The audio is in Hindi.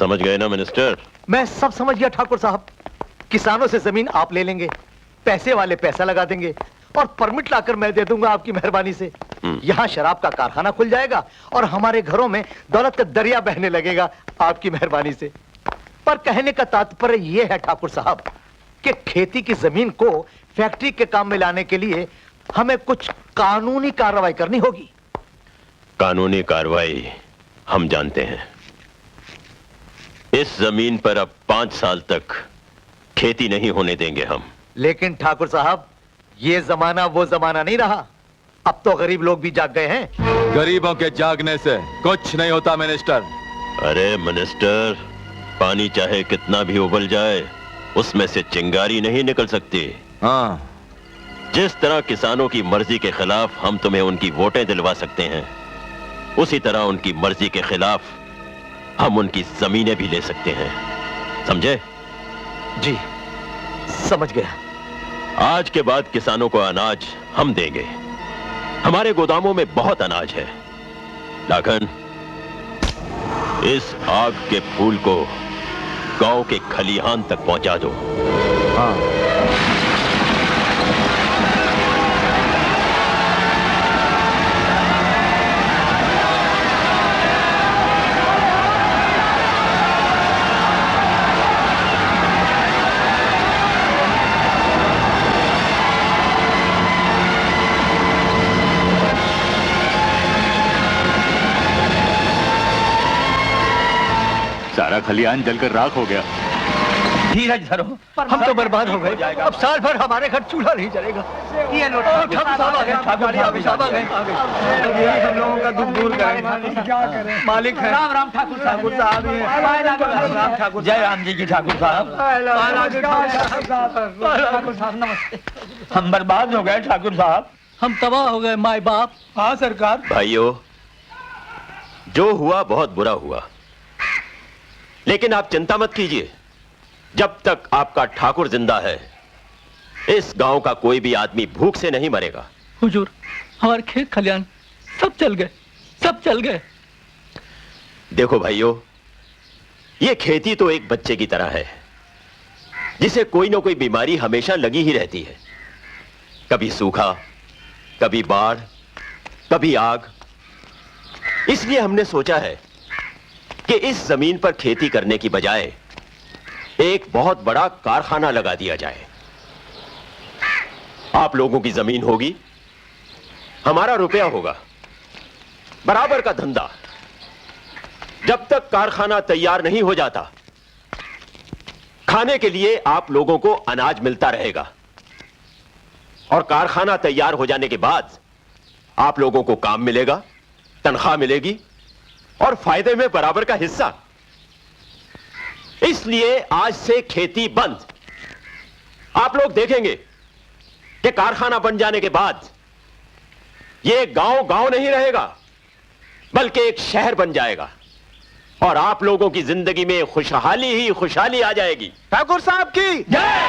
समझ गए ना मिनिस्टर? मैं सब समझ गया ठाकुर साहब। किसानों से जमीन आप ले लेंगे, पैसे वाले पैसा लगा देंगे और परमिट लाकर मैं दे दूंगा आपकी मेहरबानी से। यहाँ शराब का कारखाना खुल जाएगा और हमारे घरों में दौलत का दरिया बहने लगेगा आपकी मेहरबानी से। पर कहने का तात्पर्य यह है ठाकुर साहब कि खेती की जमीन को फैक्ट्री के काम में लाने के लिए हमें कुछ कानूनी कार्रवाई करनी होगी। कानूनी कार्रवाई हम जानते हैं। इस जमीन पर अब 5 साल तक खेती नहीं होने देंगे हम। लेकिन ठाकुर साहब, ये जमाना वो जमाना नहीं रहा। अब तो गरीब लोग भी जाग गए हैं। गरीबों के जागने से कुछ नहीं होता मिनिस्टर। अरे मिनिस्टर, पानी चाहे कितना भी उबल जाए, उसमें से चिंगारी नहीं निकल सकती। हाँ। जिस तरह किसानों की मर्जी के खिलाफ हम तुम्हें उनकी वोटें दिलवा सकते हैं, उसी तरह उनकी मर्जी के खिलाफ हम उनकी जमीनें भी ले सकते हैं। समझे? जी समझ गया। आज के बाद किसानों को अनाज हम देंगे। हमारे गोदामों में बहुत अनाज है। लाखन, इस आग के फूल को गांव के खलिहान तक पहुंचा दो। हाँ। सारा खलिहान जलकर राख हो गया। धीरज धरो, हम तो बर्बाद हो गए। अब साल भर हमारे घर चूल्हा नहीं जलेगा। ये लो ठाकुर साहब आ गए, ठाकुर साहब आ गए। हम लोगों का दुख दूर करें। क्या करें? मालिक है। राम राम ठाकुर साहब। राम ठाकुर। जय राम जी की ठाकुर साहब। ठाकुर साहब नमस्ते। हम बर्बाद हो गए ठाकुर साहब। हम तबाह हो गए माई बाप। हाँ सरकार। भाइयों, जो हुआ बहुत बुरा हुआ, लेकिन आप चिंता मत कीजिए। जब तक आपका ठाकुर जिंदा है, इस गांव का कोई भी आदमी भूख से नहीं मरेगा। हुजूर, हमारे खेत खलियान सब चल गए, सब चल गए। देखो भाइयों, ये खेती तो एक बच्चे की तरह है, जिसे कोई ना कोई बीमारी हमेशा लगी ही रहती है। कभी सूखा, कभी बाढ़, कभी आग। इसलिए हमने सोचा है कि इस जमीन पर खेती करने की बजाय एक बहुत बड़ा कारखाना लगा दिया जाए। आप लोगों की जमीन होगी, हमारा रुपया होगा, बराबर का धंधा। जब तक कारखाना तैयार नहीं हो जाता, खाने के लिए आप लोगों को अनाज मिलता रहेगा, और कारखाना तैयार हो जाने के बाद आप लोगों को काम मिलेगा, तनख्वाह मिलेगी और फायदे में बराबर का हिस्सा। इसलिए आज से खेती बंद। आप लोग देखेंगे कि कारखाना बन जाने के बाद यह गांव गांव नहीं रहेगा, बल्कि एक शहर बन जाएगा, और आप लोगों की जिंदगी में खुशहाली ही खुशहाली आ जाएगी। ठाकुर साहब की जय।